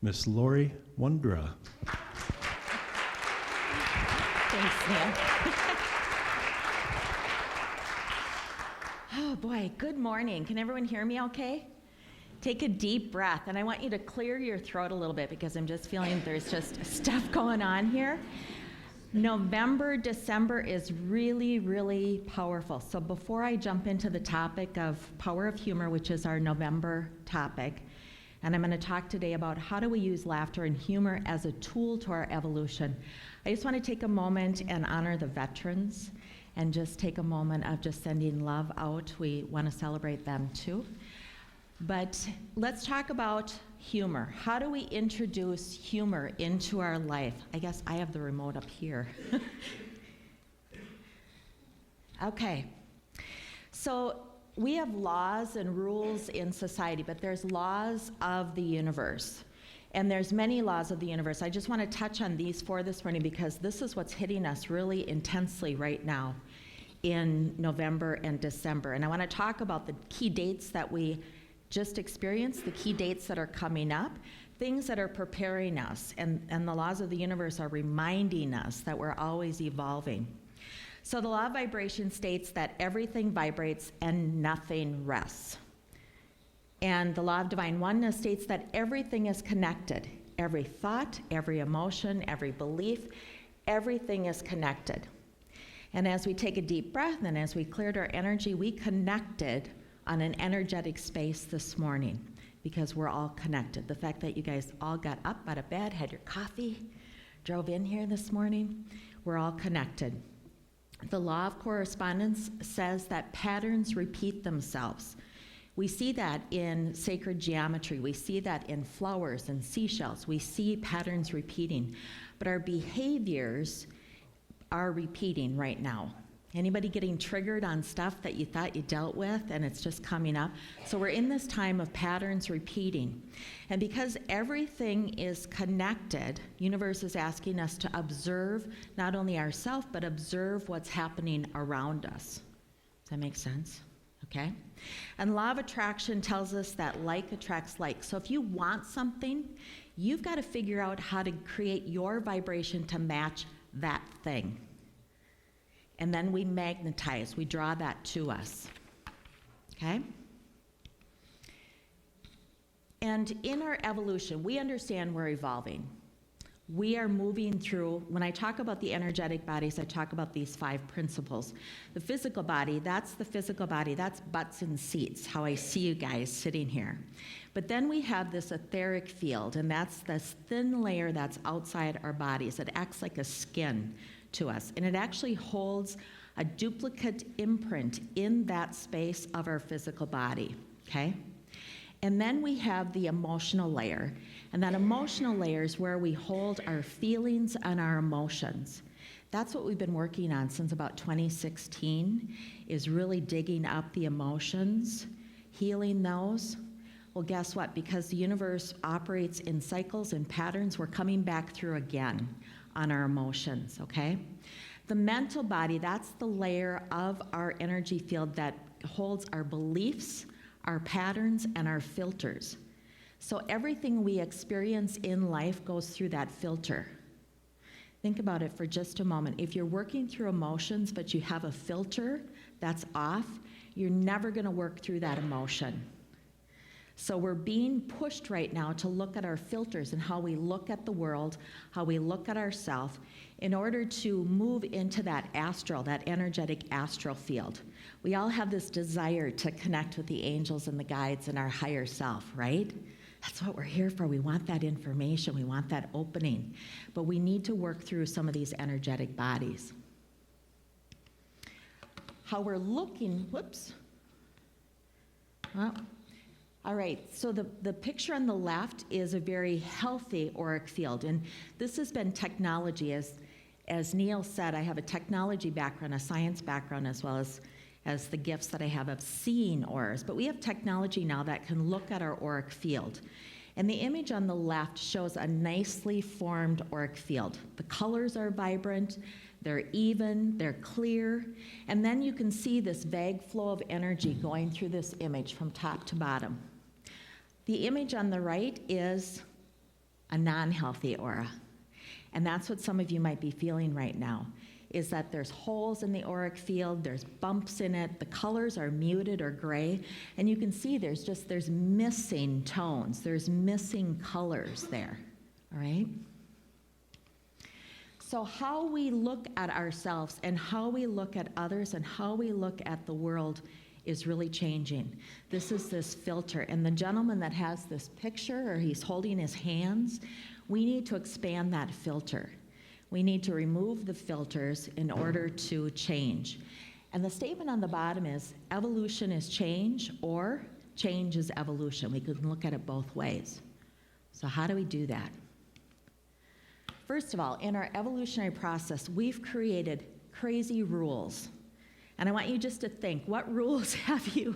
Miss Laurie Wondra. Thanks, Neil. Oh boy, good morning. Can everyone hear me okay? Take a deep breath, and I want you to clear your throat a little bit because I'm just feeling there's just stuff going on here. November, December is really, really powerful. So before I jump into the topic of power of humor, which is our November topic, and I'm going to talk today about how do we use laughter and humor as a tool to our evolution. I just want to take a moment and honor the veterans and just take a moment of just sending love out. We want to celebrate them too. But let's talk about humor. How do we introduce humor into our life? I guess I have the remote up here. Okay. So we have laws and rules in society, but there's laws of the universe. And there's many laws of the universe. I just want to touch on these four this morning because this is what's hitting us really intensely right now in November and December. And I want to talk about the key dates that we just experienced, the key dates that are coming up, things that are preparing us, and the laws of the universe are reminding us that we're always evolving. So the law of vibration states that everything vibrates and nothing rests. And the law of divine oneness states that everything is connected. Every thought, every emotion, every belief, everything is connected. And as we take a deep breath and as we cleared our energy, we connected on an energetic space this morning because we're all connected. The fact that you guys all got up out of bed, had your coffee, drove in here this morning, we're all connected. The law of correspondence says that patterns repeat themselves. We see that in sacred geometry. We see that in flowers and seashells. We see patterns repeating. But our behaviors are repeating right now. Anybody getting triggered on stuff that you thought you dealt with and it's just coming up? So we're in this time of patterns repeating. And because everything is connected, universe is asking us to observe not only ourselves, but observe what's happening around us. Does that make sense? Okay? And law of attraction tells us that like attracts like. So if you want something, you've got to figure out how to create your vibration to match that thing. And then we magnetize, we draw that to us, okay? And in our evolution, we understand we're evolving. We are moving through, when I talk about the energetic bodies, I talk about these 5 principles. The physical body, that's butts and seats, how I see you guys sitting here. But then we have this etheric field, and that's this thin layer that's outside our bodies. It acts like a skin to us, and it actually holds a duplicate imprint in that space of our physical body, okay? And then we have the emotional layer, and that emotional layer is where we hold our feelings and our emotions. That's what we've been working on since about 2016, is really digging up the emotions, healing those. Well, guess what? Because the universe operates in cycles and patterns, we're coming back through again on our emotions, okay? The mental body, that's the layer of our energy field that holds our beliefs, our patterns, and our filters. So everything we experience in life goes through that filter. Think about it for just a moment. If you're working through emotions, but you have a filter that's off, you're never gonna work through that emotion. So we're being pushed right now to look at our filters and how we look at the world, how we look at ourselves, in order to move into that astral, that energetic astral field. We all have this desire to connect with the angels and the guides and our higher self, right? That's what we're here for. We want that information. We want that opening. But we need to work through some of these energetic bodies. How we're looking, all right, so the picture on the left is a very healthy auric field, and this has been technology. As Neil said, I have a technology background, a science background, as well as the gifts that I have of seeing auras. But we have technology now that can look at our auric field. And the image on the left shows a nicely formed auric field. The colors are vibrant, they're even, they're clear, and then you can see this vague flow of energy going through this image from top to bottom. The image on the right is a non-healthy aura. And that's what some of you might be feeling right now, is that there's holes in the auric field, there's bumps in it, the colors are muted or gray, and you can see there's missing tones, there's missing colors there, all right? So how we look at ourselves and how we look at others and how we look at the world is really changing. This is this filter, and the gentleman that has this picture, or he's holding his hands, we need to expand that filter. We need to remove the filters in order to change. And the statement on the bottom is, evolution is change, or change is evolution. We can look at it both ways. So how do we do that? First of all, in our evolutionary process, we've created crazy rules. And I want you just to think, what rules have you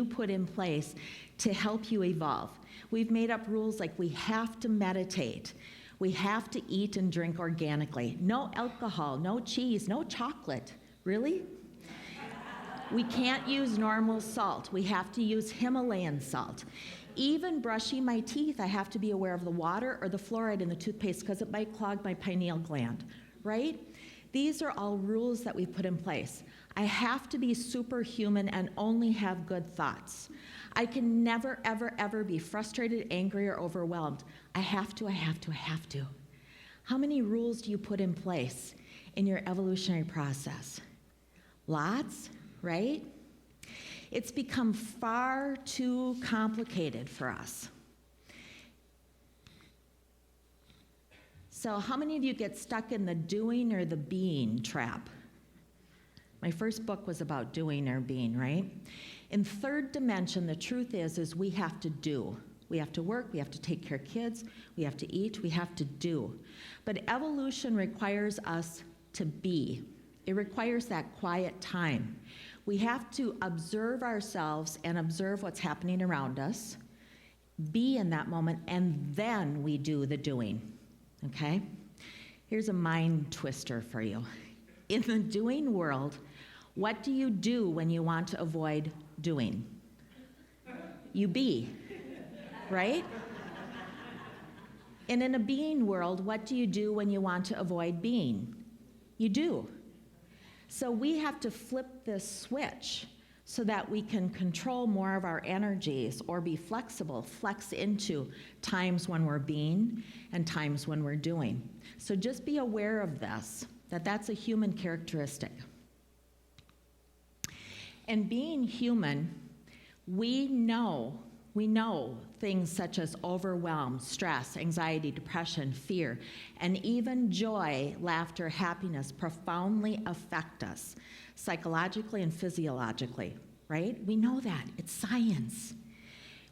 put in place to help you evolve? We've made up rules like we have to meditate, we have to eat and drink organically, no alcohol, no cheese, no chocolate. Really? We can't use normal salt, we have to use Himalayan salt. Even brushing my teeth, I have to be aware of the water or the fluoride in the toothpaste because it might clog my pineal gland, right? These are all rules that we put in place. I have to be superhuman and only have good thoughts. I can never, ever, ever be frustrated, angry, or overwhelmed. I have to. How many rules do you put in place in your evolutionary process? Lots, right? It's become far too complicated for us. So how many of you get stuck in the doing or the being trap? My first book was about doing or being, right? In third dimension, the truth is we have to do. We have to work, we have to take care of kids, we have to eat, we have to do. But evolution requires us to be. It requires that quiet time. We have to observe ourselves and observe what's happening around us, be in that moment, and then we do the doing, okay? Here's a mind twister for you. In the doing world, what do you do when you want to avoid doing? You be, right? And in a being world, what do you do when you want to avoid being? You do. So we have to flip this switch so that we can control more of our energies or be flexible, flex into times when we're being and times when we're doing. So just be aware of this, that that's a human characteristic. And being human, we know things such as overwhelm, stress, anxiety, depression, fear, and even joy, laughter, happiness profoundly affect us psychologically and physiologically, right? We know that. It's science.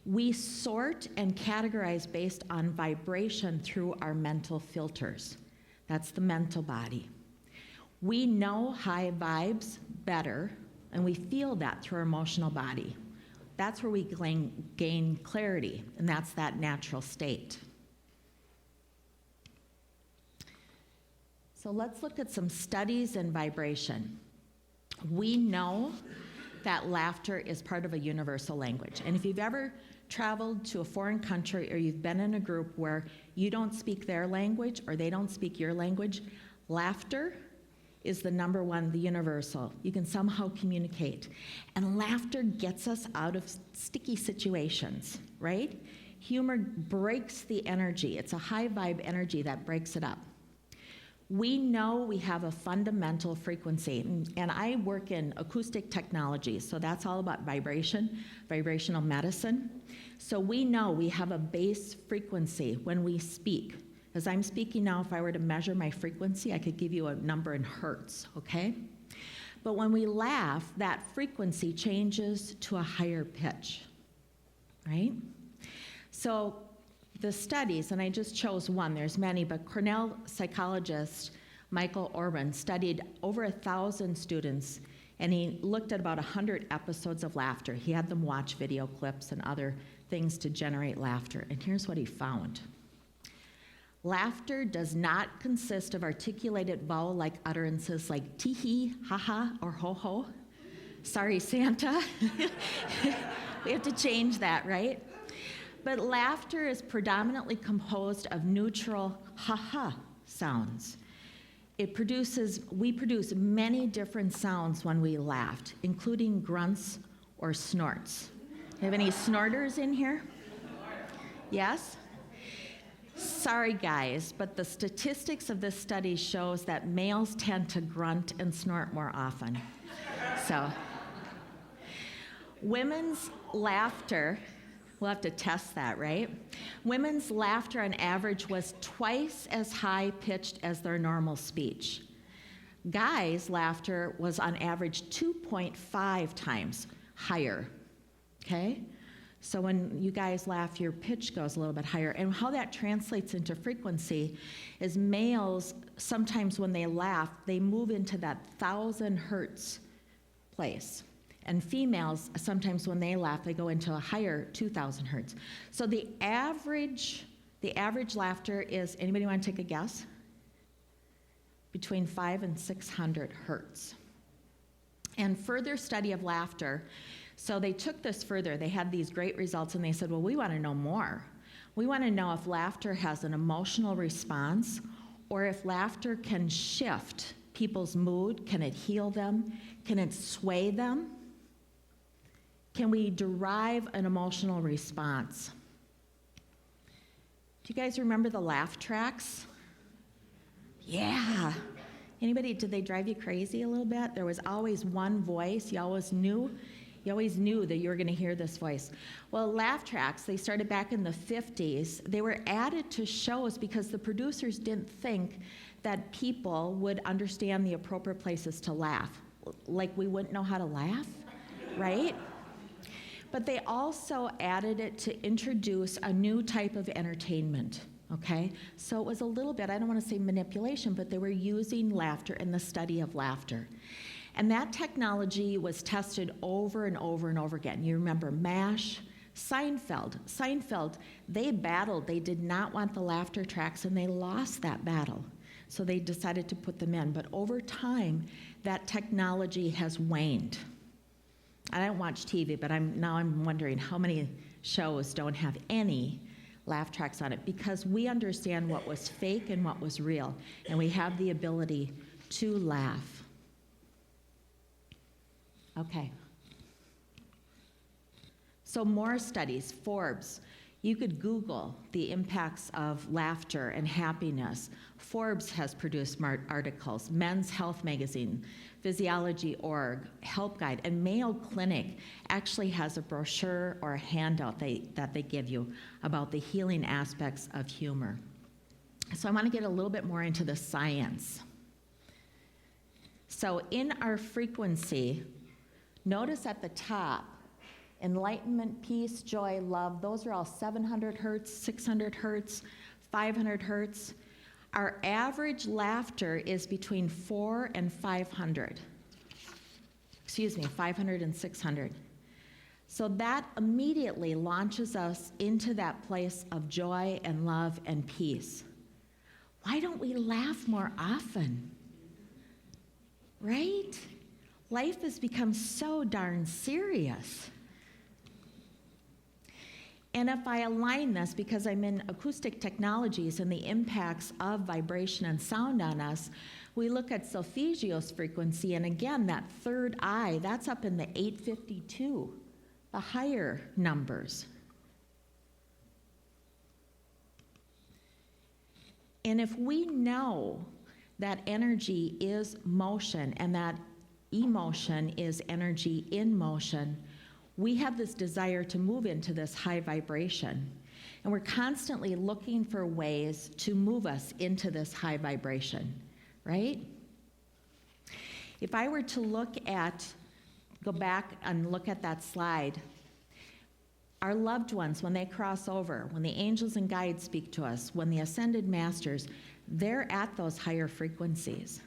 We sort and categorize based on vibration through our mental filters. That's the mental body. We know high vibes better, and we feel that through our emotional body. That's where we gain clarity, and that's that natural state. So let's look at some studies in vibration. We know that laughter is part of a universal language. And if you've ever traveled to a foreign country or you've been in a group where you don't speak their language or they don't speak your language, laughter is the number one, the universal. You can somehow communicate. And laughter gets us out of sticky situations, right? Humor breaks the energy. It's a high vibe energy that breaks it up. We know we have a fundamental frequency, and I work in acoustic technology, so that's all about vibration, vibrational medicine. So we know we have a base frequency when we speak. As I'm speaking now, if I were to measure my frequency, I could give you a number in hertz, okay? But when we laugh, that frequency changes to a higher pitch, right? So the studies, and I just chose one, there's many, but Cornell psychologist Michael Orban studied over 1,000 students, and he looked at about 100 episodes of laughter. He had them watch video clips and other things to generate laughter, and here's what he found. Laughter does not consist of articulated vowel-like utterances like tee-hee, ha-ha, or ho-ho. Sorry, Santa. We have to change that, right? But laughter is predominantly composed of neutral ha-ha sounds. We produce many different sounds when we laugh, including grunts or snorts. Have any snorters in here? Yes? Sorry guys, but the statistics of this study shows that males tend to grunt and snort more often. So, women's laughter, we'll have to test that, right? Women's laughter on average was twice as high-pitched as their normal speech. Guys' laughter was on average 2.5 times higher, okay? So when you guys laugh, your pitch goes a little bit higher. And how that translates into frequency is males, sometimes when they laugh, they move into that 1,000 hertz place. And females, sometimes when they laugh, they go into a higher 2,000 hertz. So the average laughter is, anybody want to take a guess? Between 500 and 600 hertz. And further study of laughter, so they took this further. They had these great results, and they said, well, we want to know more. We want to know if laughter has an emotional response, or if laughter can shift people's mood. Can it heal them? Can it sway them? Can we derive an emotional response? Do you guys remember the laugh tracks? Yeah. Anybody, did they drive you crazy a little bit? There was always one voice. You always knew that you were going to hear this voice. Well, laugh tracks, they started back in the 50s. They were added to shows because the producers didn't think that people would understand the appropriate places to laugh. Like we wouldn't know how to laugh, right? But they also added it to introduce a new type of entertainment, okay? So it was a little bit, I don't want to say manipulation, but they were using laughter in the study of laughter. And that technology was tested over and over and over again. You remember MASH, Seinfeld, they battled. They did not want the laughter tracks, and they lost that battle. So they decided to put them in. But over time, that technology has waned. I don't watch TV, but now I'm wondering how many shows don't have any laugh tracks on it, because we understand what was fake and what was real, and we have the ability to laugh. Okay. So more studies, Forbes. You could Google the impacts of laughter and happiness. Forbes has produced articles, Men's Health Magazine, Physiology.org, Help Guide, and Mayo Clinic actually has a brochure or a handout that they give you about the healing aspects of humor. So I want to get a little bit more into the science. So in our frequency, notice at the top, enlightenment, peace, joy, love, those are all 700 hertz, 600 hertz, 500 hertz. Our average laughter is between 400 and 500. 500 and 600. So that immediately launches us into that place of joy and love and peace. Why don't we laugh more often? Right? Life has become so darn serious. And if I align this, because I'm in acoustic technologies and the impacts of vibration and sound on us, we look at solfeggio's frequency, and again, that third eye, that's up in the 852, the higher numbers. And if we know that energy is motion and that emotion is energy in motion, we have this desire to move into this high vibration. And we're constantly looking for ways to move us into this high vibration, right? If I were to go back and look at that slide, our loved ones, when they cross over, when the angels and guides speak to us, when the ascended masters, they're at those higher frequencies.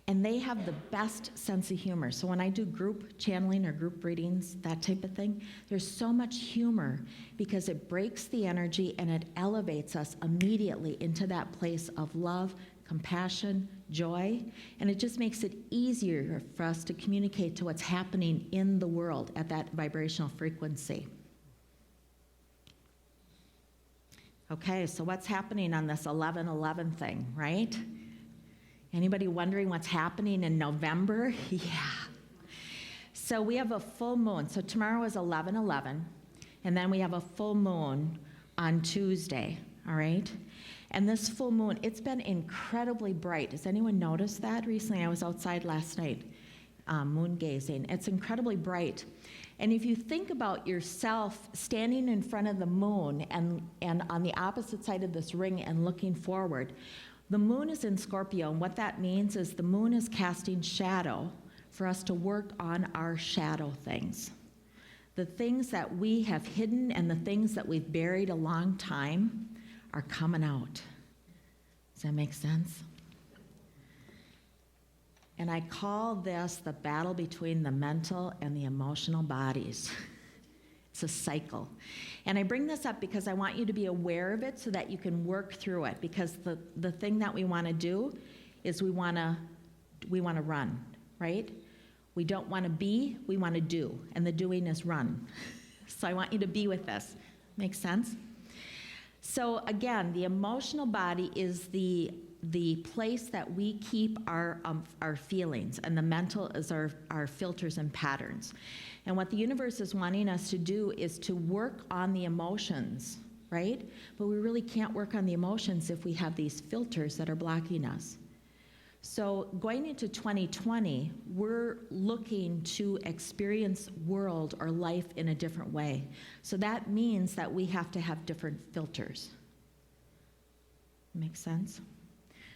And they have the best sense of humor. So when I do group channeling or group readings, that type of thing, there's so much humor because it breaks the energy and it elevates us immediately into that place of love, compassion, joy, and it just makes it easier for us to communicate to what's happening in the world at that vibrational frequency. Okay, so what's happening on this 11/11 thing, right? Anybody wondering what's happening in November? Yeah. So we have a full moon. So tomorrow is 11/11, and then we have a full moon on Tuesday, all right? And this full moon, it's been incredibly bright. Has anyone noticed that recently? I was outside last night, moon gazing. It's incredibly bright. And if you think about yourself standing in front of the moon and on the opposite side of this ring and looking forward, the moon is in Scorpio, and what that means is the moon is casting shadow for us to work on our shadow things. The things that we have hidden and the things that we've buried a long time are coming out. Does that make sense? And I call this the battle between the mental and the emotional bodies. It's a cycle. And I bring this up because I want you to be aware of it so that you can work through it. Because the thing that we want to do is we want to run, right? We don't want to be, we want to do. And the doing is run. So I want you to be with this. Make sense? So again, the emotional body is the place that we keep our feelings, and the mental is our filters and patterns. And what the universe is wanting us to do is to work on the emotions, right? But we really can't work on the emotions if we have these filters that are blocking us. So going into 2020, we're looking to experience world or life in a different way. So that means that we have to have different filters. Make sense?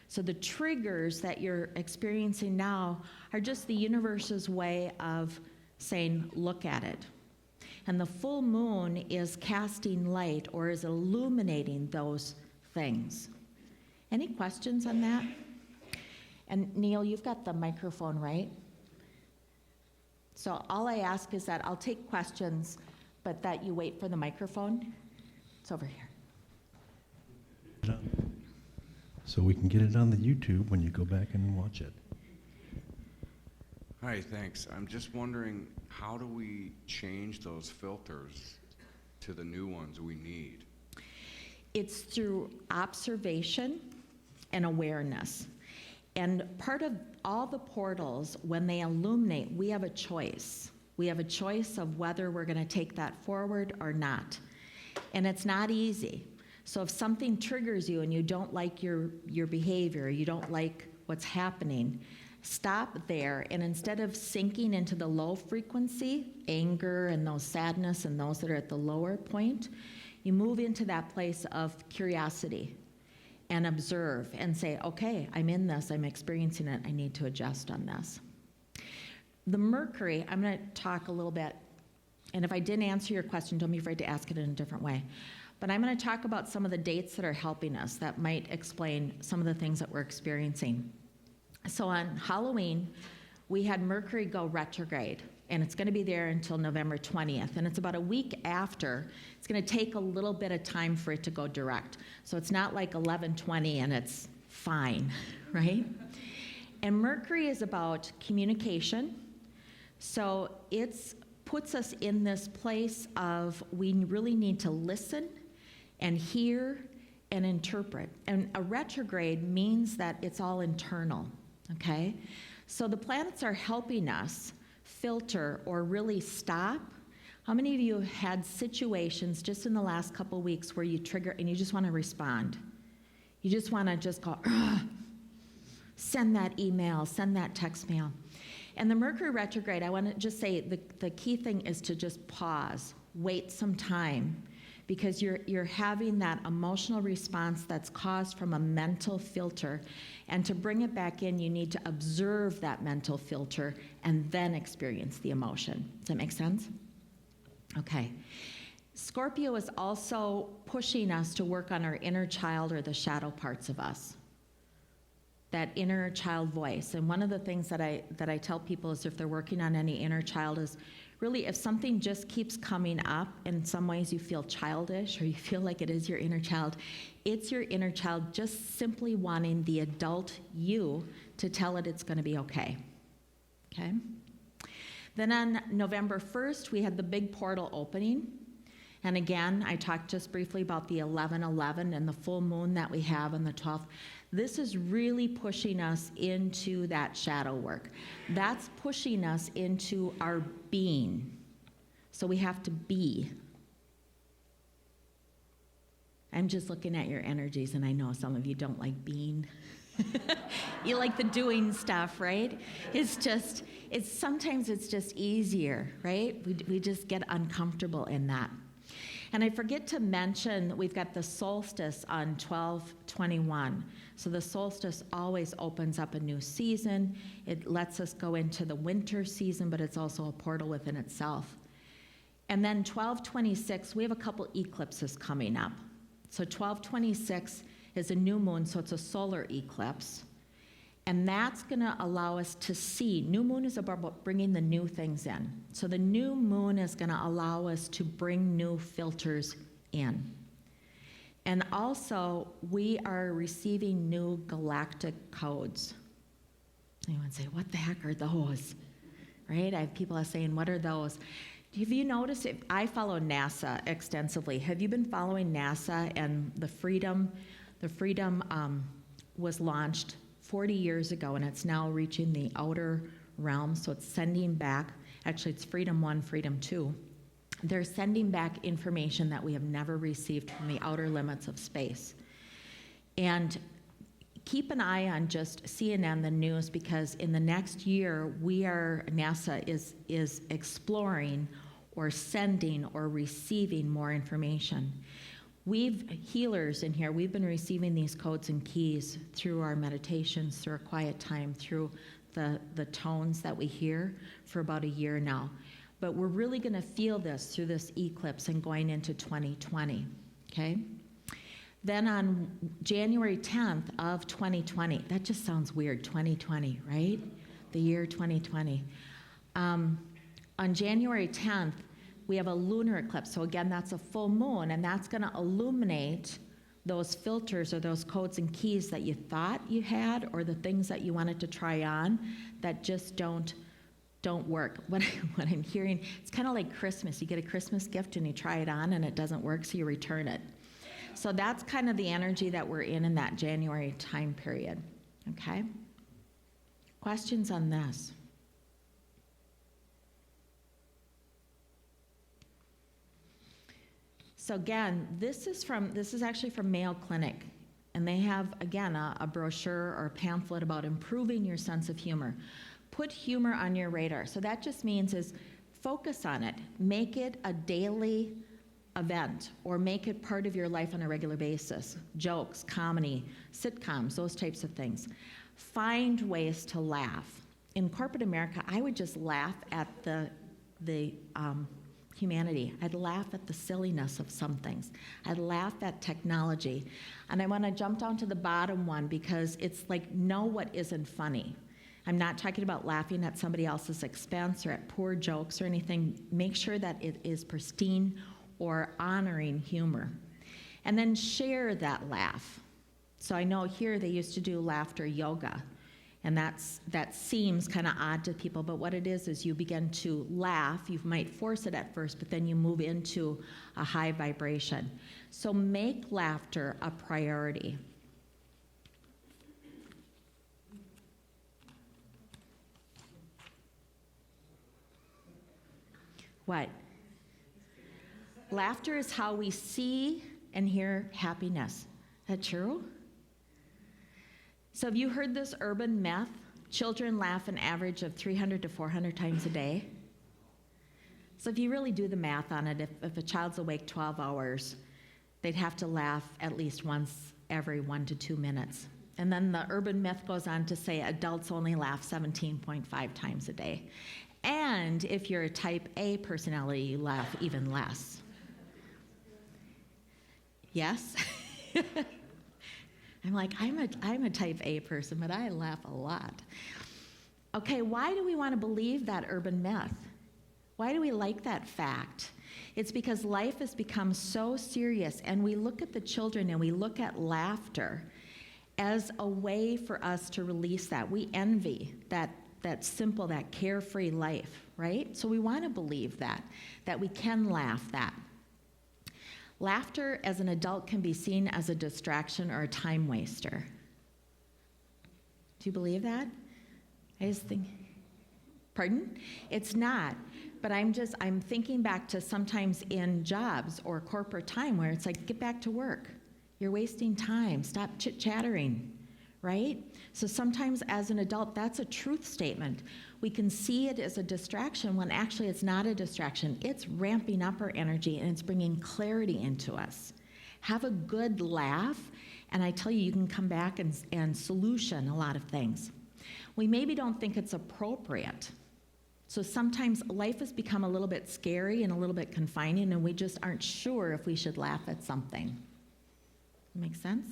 So the triggers that you're experiencing now are just the universe's way of saying, look at it. And the full moon is casting light or is illuminating those things. Any questions on that? And Neil, you've got the microphone, right? So all I ask is that I'll take questions, but that you wait for the microphone. It's over here. So we can get it on the YouTube when you go back and watch it. Hi, thanks. I'm just wondering, how do we change those filters to the new ones we need? It's through observation and awareness. And part of all the portals, when they illuminate, we have a choice. We have a choice of whether we're going to take that forward or not. And it's not easy. So if something triggers you and you don't like your behavior, you don't like what's happening, stop there, and instead of sinking into the low frequency, anger and those sadness and those that are at the lower point, you move into that place of curiosity and observe and say, okay, I'm in this, I'm experiencing it, I need to adjust on this. The Mercury, I'm going to talk a little bit, and if I didn't answer your question, don't be afraid to ask it in a different way. But I'm going to talk about some of the dates that are helping us that might explain some of the things that we're experiencing. So on Halloween, we had Mercury go retrograde, and it's going to be there until November 20th. And it's about a week after. It's going to take a little bit of time for it to go direct. So it's not like 11/20 and it's fine, right? And Mercury is about communication. So it puts us in this place of we really need to listen and hear and interpret. And a retrograde means that it's all internal, okay? So the planets are helping us filter or really stop. How many of you have had situations just in the last couple weeks where you trigger and you just want to respond? You just want to just go, send that email, send that text mail. And the Mercury retrograde, I want to just say the key thing is to just pause, wait some time, because you're having that emotional response that's caused from a mental filter. And to bring it back in, you need to observe that mental filter and then experience the emotion. Does that make sense? Okay. Scorpio is also pushing us to work on our inner child or the shadow parts of us. That inner child voice. And one of the things that I tell people is if they're working on any inner child is really if something just keeps coming up, in some ways you feel childish or you feel like it is your inner child, it's your inner child just simply wanting the adult you to tell it it's going to be okay. Then on November 1st, we had the big portal opening. And again, I talked just briefly about the 11/11 and the full moon that we have on the 12th. This is really pushing us into that shadow work. That's pushing us into our being. So we have to be. I'm just looking at your energies, and I know some of you don't like being. You like the doing stuff, right? Sometimes it's just easier, right? We just get uncomfortable in that. And I forget to mention that we've got the solstice on 12/21. So the solstice always opens up a new season. It lets us go into the winter season, but it's also a portal within itself. And then 12/26, we have a couple eclipses coming up. So 12/26 is a new moon, so it's a solar eclipse. And that's going to allow us to see. New moon is about bringing the new things in. So the new moon is going to allow us to bring new filters in. And also, we are receiving new galactic codes. Anyone say, what the heck are those? Right? I have people saying, what are those? Have you noticed, I follow NASA extensively. Have you been following NASA and the Freedom? The Freedom was launched 40 years ago, and it's now reaching the outer realm, so it's sending back, actually it's Freedom 1, Freedom 2. They're sending back information that we have never received from the outer limits of space. And keep an eye on just CNN, the news, because in the next year, NASA is exploring or sending or receiving more information. Healers in here, we've been receiving these codes and keys through our meditations, through our quiet time, through the tones that we hear for about a year now. But we're really going to feel this through this eclipse and going into 2020, okay? Then on January 10th of 2020, that just sounds weird, 2020, right? The year 2020. On January 10th, we have a lunar eclipse. So again, that's a full moon, and that's going to illuminate those filters or those codes and keys that you thought you had, or the things that you wanted to try on that just don't work. What I'm hearing, it's kind of like Christmas. You get a Christmas gift and you try it on and it doesn't work, so you return it. So that's kind of the energy that we're in that January time period, okay? Questions on this? So again, this is actually from Mayo Clinic, and they have, again, a brochure or a pamphlet about improving your sense of humor. Put humor on your radar. So that just means is focus on it. Make it a daily event, or make it part of your life on a regular basis. Jokes, comedy, sitcoms, those types of things. Find ways to laugh. In corporate America, I would just laugh at the humanity. I'd laugh at the silliness of some things. I'd laugh at technology. And I want to jump down to the bottom one, because it's like, know what isn't funny. I'm not talking about laughing at somebody else's expense or at poor jokes or anything. Make sure that it is pristine or honoring humor. And then share that laugh. So I know here they used to do laughter yoga. And that seems kind of odd to people, but what it is you begin to laugh. You might force it at first, but then you move into a high vibration. So make laughter a priority. What? Laughter is how we see and hear happiness. Is that true? So have you heard this urban myth? Children laugh an average of 300 to 400 times a day. So if you really do the math on it, if a child's awake 12 hours, they'd have to laugh at least once every 1 to 2 minutes. And then the urban myth goes on to say adults only laugh 17.5 times a day. And if you're a type A personality, you laugh even less. Yes? I'm like, I'm a type A person, but I laugh a lot. Okay, why do we want to believe that urban myth? Why do we like that fact? It's because life has become so serious, and we look at the children and we look at laughter as a way for us to release that. We envy that simple, that carefree life, right? So we want to believe that we can laugh that. Laughter as an adult can be seen as a distraction or a time waster. Do you believe that? I just think, pardon? It's not. But I'm thinking back to sometimes in jobs or corporate time where it's like, get back to work. You're wasting time. Stop chit-chattering, right? So sometimes as an adult, that's a truth statement. We can see it as a distraction when actually it's not a distraction. It's ramping up our energy and it's bringing clarity into us. Have a good laugh, and I tell you, you can come back and solution a lot of things. We maybe don't think it's appropriate. So sometimes life has become a little bit scary and a little bit confining, and we just aren't sure if we should laugh at something. Make sense?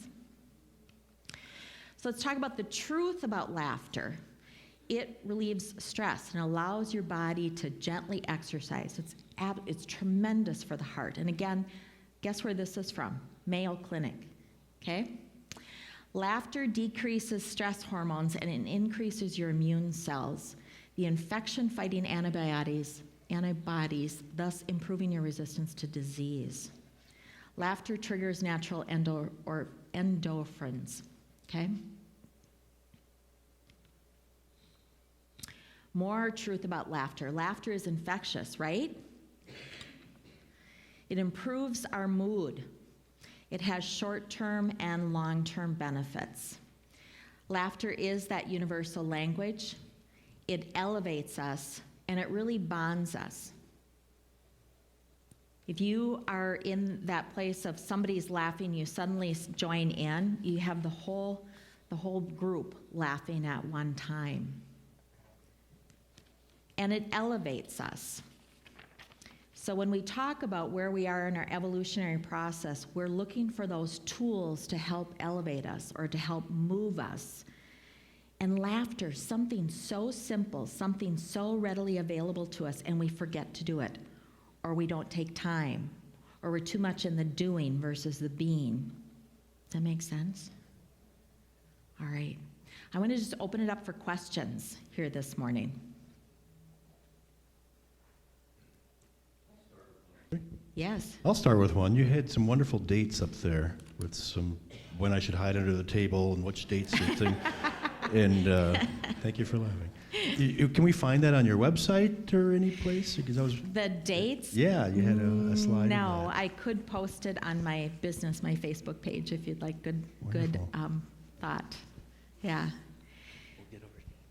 So let's talk about the truth about laughter. It relieves stress and allows your body to gently exercise. It's tremendous for the heart. And again, guess where this is from? Mayo Clinic, okay? Laughter decreases stress hormones and it increases your immune cells, the infection-fighting antibodies, thus improving your resistance to disease. Laughter triggers natural endorphins, okay? More truth about laughter. Laughter is infectious, right? It improves our mood. It has short-term and long-term benefits. Laughter is that universal language. It elevates us, and it really bonds us. If you are in that place of somebody's laughing, you suddenly join in, you have the whole group laughing at one time. And it elevates us. So when we talk about where we are in our evolutionary process, we're looking for those tools to help elevate us or to help move us. And laughter, something so simple, something so readily available to us, and we forget to do it, or we don't take time, or we're too much in the doing versus the being. Does that make sense? All right. I want to just open it up for questions here this morning. Yes. I'll start with one. You had some wonderful dates up there with some when I should hide under the table and which dates and thing. And thank you for laughing. Can we find that on your website or any place? Because I was The dates? Yeah, you had a slide. No, I could post it on my Facebook page if you'd like good thought. Yeah.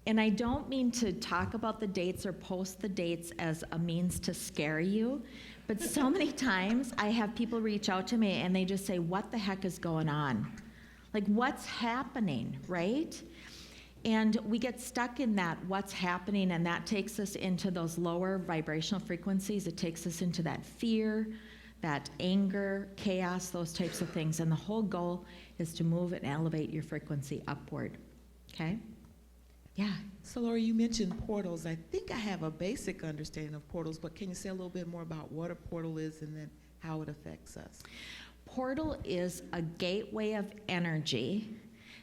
And I don't mean to talk about the dates or post the dates as a means to scare you, but so many times I have people reach out to me and they just say, what the heck is going on? Like, what's happening, right? And we get stuck in that what's happening, and that takes us into those lower vibrational frequencies. It takes us into that fear, that anger, chaos, those types of things. And the whole goal is to move and elevate your frequency upward, okay? Yeah. So, Laurie, you mentioned portals. I think I have a basic understanding of portals, but can you say a little bit more about what a portal is and then how it affects us? Portal is a gateway of energy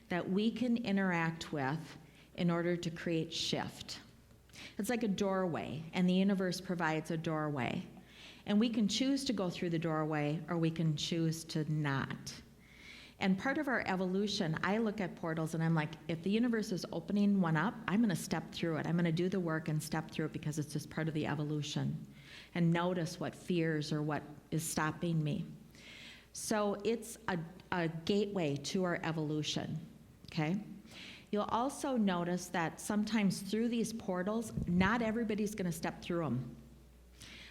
that we can interact with in order to create shift. It's like a doorway, and the universe provides a doorway. And we can choose to go through the doorway, or we can choose to not. And part of our evolution, I look at portals and I'm like, if the universe is opening one up, I'm going to step through it. I'm going to do the work and step through it because it's just part of the evolution. And notice what fears or what is stopping me. So it's a gateway to our evolution, okay? You'll also notice that sometimes through these portals, not everybody's going to step through them.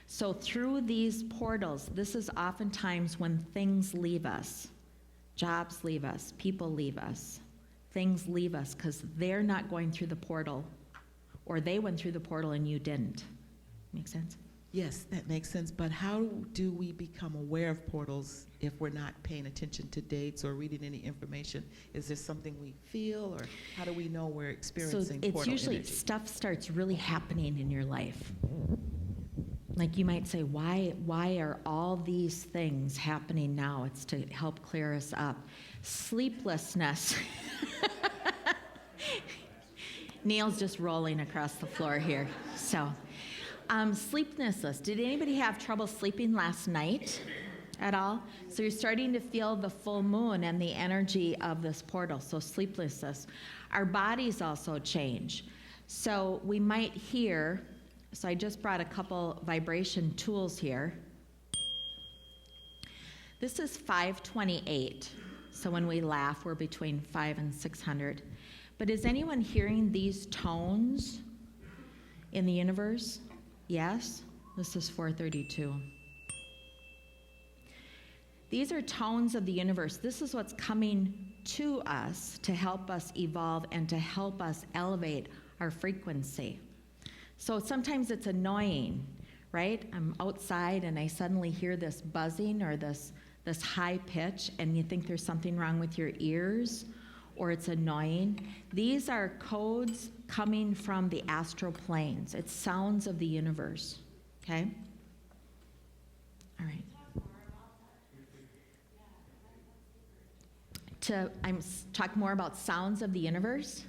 So through these portals, this is oftentimes when things leave us. Jobs leave us, people leave us, things leave us because they're not going through the portal, or they went through the portal and you didn't. Make sense? Yes, that makes sense. But how do we become aware of portals if we're not paying attention to dates or reading any information? Is there something we feel, or how do we know we're experiencing portal it's usually energy? stuff starts really happening in your life. Like you might say, why are all these things happening now? It's to help clear us up. Sleeplessness. Neil's just rolling across the floor here. So, sleeplessness. Did anybody have trouble sleeping last night? at all? So you're starting to feel the full moon and the energy of this portal, so sleeplessness. Our bodies also change. So we might hear, so I just brought a couple vibration tools here. This is 528. So when we laugh, we're between 5 and 600. But is anyone hearing these tones in the universe? Yes? This is 432. These are tones of the universe. This is what's coming to us to help us evolve and to help us elevate our frequency. So sometimes it's annoying, right? I'm outside and I suddenly hear this buzzing or this high pitch, and you think there's something wrong with your ears, or it's annoying. These are codes coming from the astral planes. It's sounds of the universe, okay? All right. I'm talking more about sounds of the universe.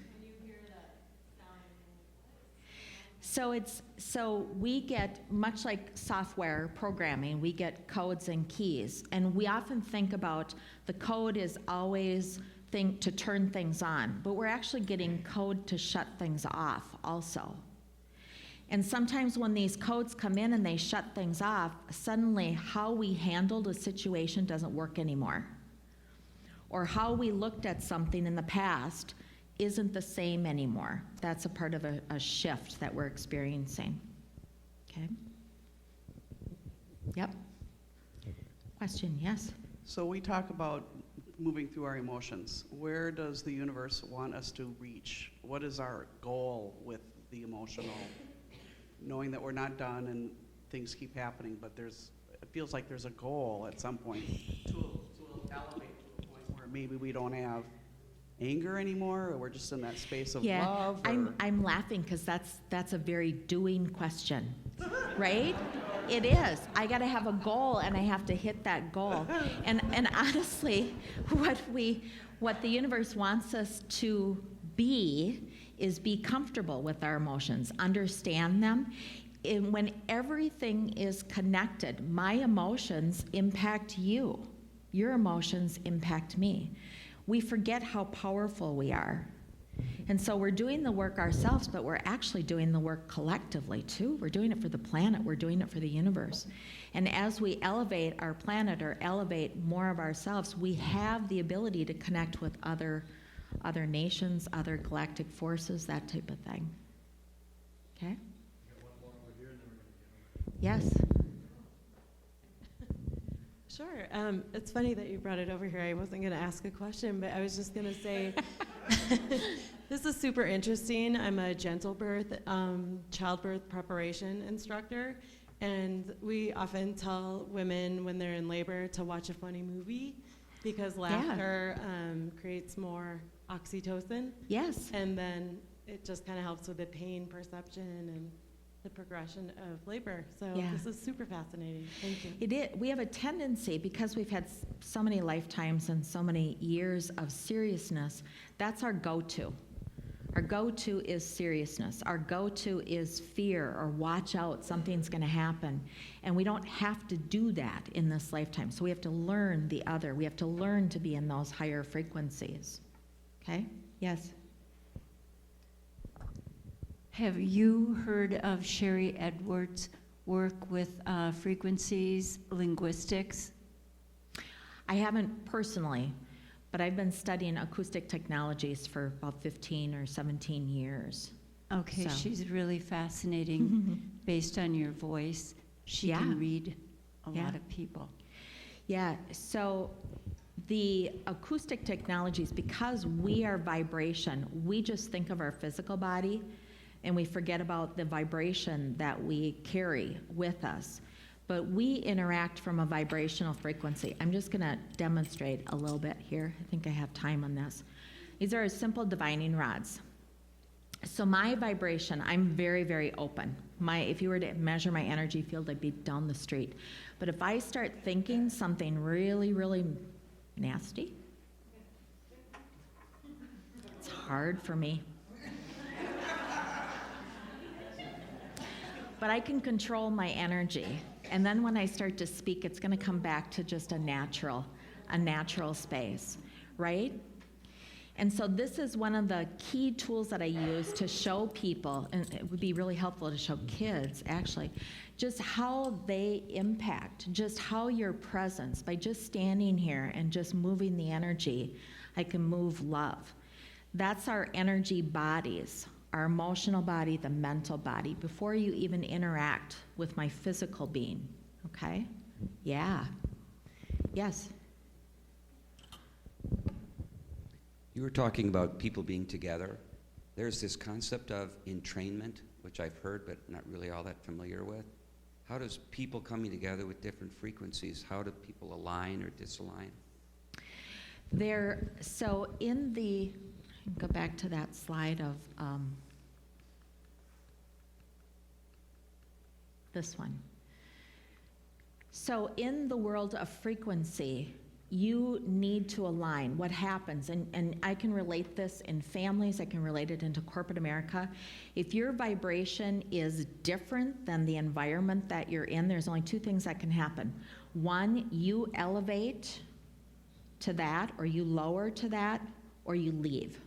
So we get, much like software programming, we get codes and keys, and we often think about the code is always to turn things on, but we're actually getting code to shut things off also. And sometimes when these codes come in and they shut things off, suddenly how we handled a situation doesn't work anymore. Or how we looked at something in the past isn't the same anymore. That's a part of a shift that we're experiencing. Okay? Yep. Question, yes? So we talk about moving through our emotions. Where does the universe want us to reach? What is our goal with the emotional? Knowing that we're not done and things keep happening, but it feels like there's a goal at some point to elevate to a point where maybe we don't have anger anymore, or we're just in that space of love? I'm laughing because that's a very doing question, right? It is. I got to have a goal, and I have to hit that goal. And honestly, what the universe wants us to be is be comfortable with our emotions, understand them. And when everything is connected, my emotions impact you. Your emotions impact me. We forget how powerful we are. And so we're doing the work ourselves, but we're actually doing the work collectively too. We're doing it for the planet, we're doing it for the universe. And as we elevate our planet or elevate more of ourselves, we have the ability to connect with other nations, other galactic forces, that type of thing. Okay? Yes. Sure. It's funny that you brought it over here. I wasn't going to ask a question, but I was just going to say, this is super interesting. I'm a gentle birth, childbirth preparation instructor, and we often tell women when they're in labor to watch a funny movie because laughter creates more oxytocin. Yes. And then it just kind of helps with the pain perception and the progression of labor. So this is super fascinating. Thank you. It is. We have a tendency, because we've had so many lifetimes and so many years of seriousness, that's our go-to. Our go-to is seriousness. Our go-to is fear or watch out, something's going to happen. And we don't have to do that in this lifetime. So we have to learn the other. We have to learn to be in those higher frequencies. Okay? Yes? Have you heard of Sherry Edwards' work with frequencies, linguistics? I haven't personally, but I've been studying acoustic technologies for about 15 or 17 years. Okay, So. she's really fascinating based on your voice. She can read a lot of people. Yeah, so the acoustic technologies, because we are vibration, we just think of our physical body and we forget about the vibration that we carry with us. But we interact from a vibrational frequency. I'm just going to demonstrate a little bit here. I think I have time on this. These are simple divining rods. So my vibration, I'm very, very open. If you were to measure my energy field, I'd be down the street. But if I start thinking something really, really nasty, it's hard for me. But I can control my energy. And then when I start to speak, it's going to come back to just a natural space, right? And so this is one of the key tools that I use to show people, and it would be really helpful to show kids, actually, just how they impact, just how your presence, by just standing here and just moving the energy, I can move love. That's our energy bodies, our emotional body, the mental body, before you even interact with my physical being, okay? Yeah. Yes. You were talking about people being together. There's this concept of entrainment, which I've heard but not really all that familiar with. How does people coming together with different frequencies, how do people align or disalign? So in the, go back to that slide of this one. So in the world of frequency, you need to align. What happens, and I can relate this in families, I can relate it into corporate America. If your vibration is different than the environment that you're in, there's only two things that can happen. One, you elevate to that, or you lower to that, or you leave.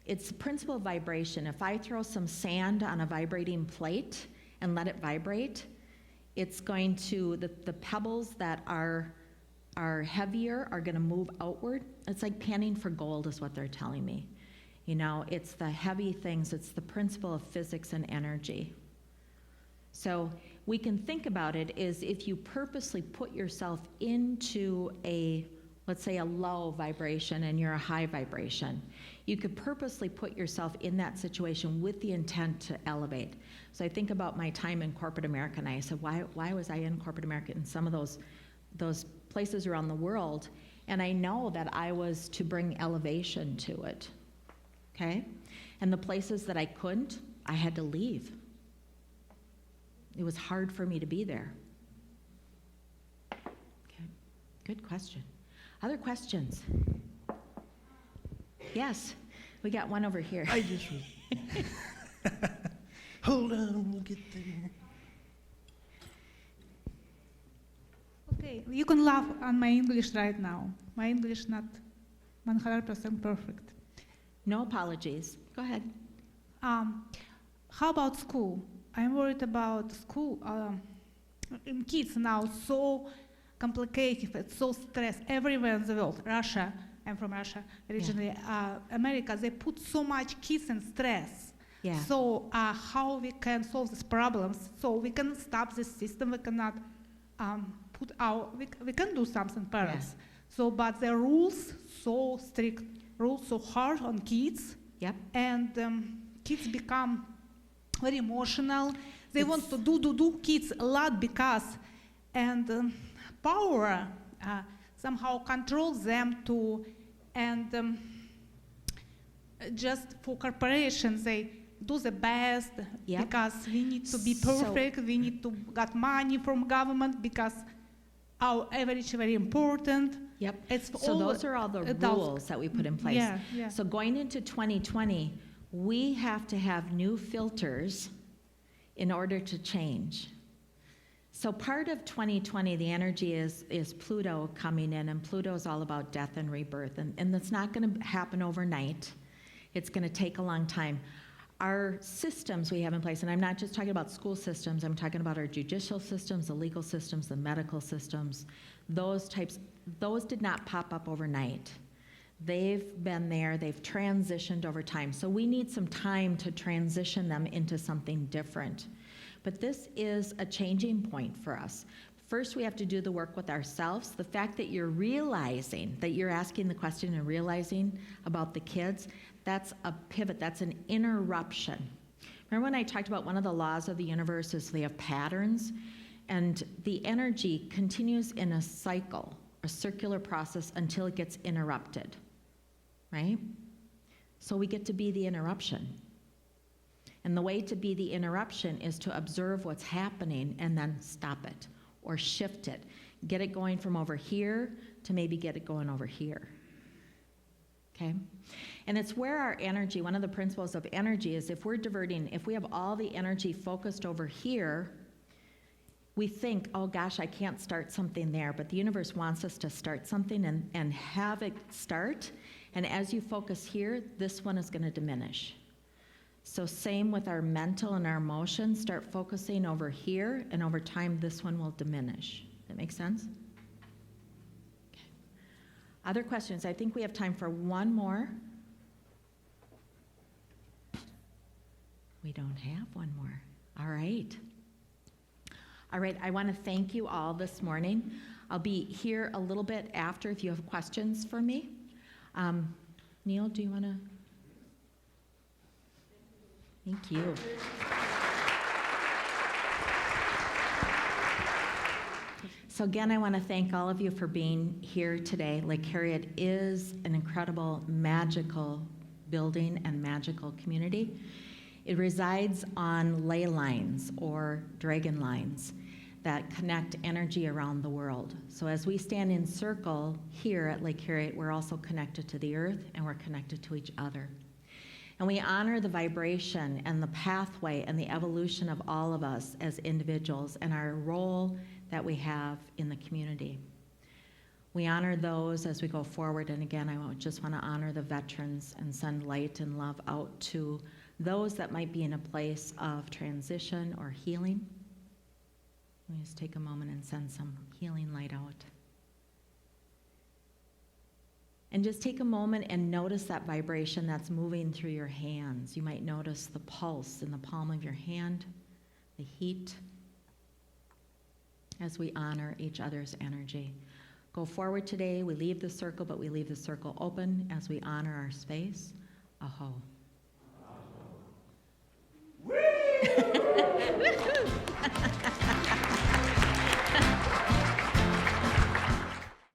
It's the principle of vibration. If I throw some sand on a vibrating plate and let it vibrate, it's going to, the pebbles that are heavier are going to move outward. It's like panning for gold is what they're telling me. You know, it's the heavy things. It's the principle of physics and energy. So we can think about it as if you purposely put yourself into a, let's say, a low vibration and you're a high vibration. You could purposely put yourself in that situation with the intent to elevate. So I think about my time in corporate America, and I said, why was I in corporate America in some of those places around the world? And I know that I was to bring elevation to it, okay? And the places that I couldn't, I had to leave. It was hard for me to be there. Okay, good question. Other questions? Yes, we got one over here. I just was. Hold on, we'll get there. Okay, you can laugh on my English right now. My English not 100% perfect. No apologies. Go ahead. How about school? I'm worried about school. In kids now, so complicated, it's so stressed everywhere in the world. Russia, I'm from Russia originally. Yeah. America, they put so much kids in stress. Yeah. So how we can solve these problems? So we can stop this system. We cannot we can do something, parents. Yeah. So, but the rules so strict, rules so hard on kids. Yep. And kids become very emotional. They want to do kids a lot because, and power somehow controls them to, and just for corporations, they do the best. Yep. Because we need to be perfect. We need to get money from government because our average is very important. Yep. It's So all those are all the adults. rules that we put in place. Yeah, yeah. So going into 2020, we have to have new filters in order to change. So part of 2020, the energy is Pluto coming in, and Pluto is all about death and rebirth, and that's not going to happen overnight. It's going to take a long time. Our systems we have in place, and I'm not just talking about school systems, I'm talking about our judicial systems, the legal systems, the medical systems, those did not pop up overnight. They've been there, they've transitioned over time. So we need some time to transition them into something different. But this is a changing point for us. First, we have to do the work with ourselves. The fact that you're realizing, that you're asking the question and realizing about the kids, that's a pivot, that's an interruption. Remember when I talked about one of the laws of the universe is they have patterns, and the energy continues in a cycle, a circular process until it gets interrupted, right? So we get to be the interruption. And the way to be the interruption is to observe what's happening and then stop it or shift it. Get it going from over here to maybe get it going over here. Okay? And it's where our energy, one of the principles of energy is if we're diverting, if we have all the energy focused over here, we think, oh gosh, I can't start something there, but the universe wants us to start something and have it start. And as you focus here, this one is going to diminish. So same with our mental and our emotions, start focusing over here, and over time this one will diminish. That make sense? Okay. Other questions? I think we have time for one more. We don't have one more. All right. All right, I want to thank you all this morning. I'll be here a little bit after if you have questions for me. Neil, do you want to? Thank you. So again, I want to thank all of you for being here today. Lake Harriet is an incredible, magical building and magical community. It resides on ley lines or dragon lines that connect energy around the world. So as we stand in circle here at Lake Harriet, we're also connected to the earth and we're connected to each other. And we honor the vibration and the pathway and the evolution of all of us as individuals and our role that we have in the community. We honor those as we go forward, and again, I just want to honor the veterans and send light and love out to those that might be in a place of transition or healing. Let me just take a moment and send some healing light out. And just take a moment and notice that vibration that's moving through your hands. You might notice the pulse in the palm of your hand, the heat, as we honor each other's energy. Go forward today. We leave the circle, but we leave the circle open as we honor our space. Aho.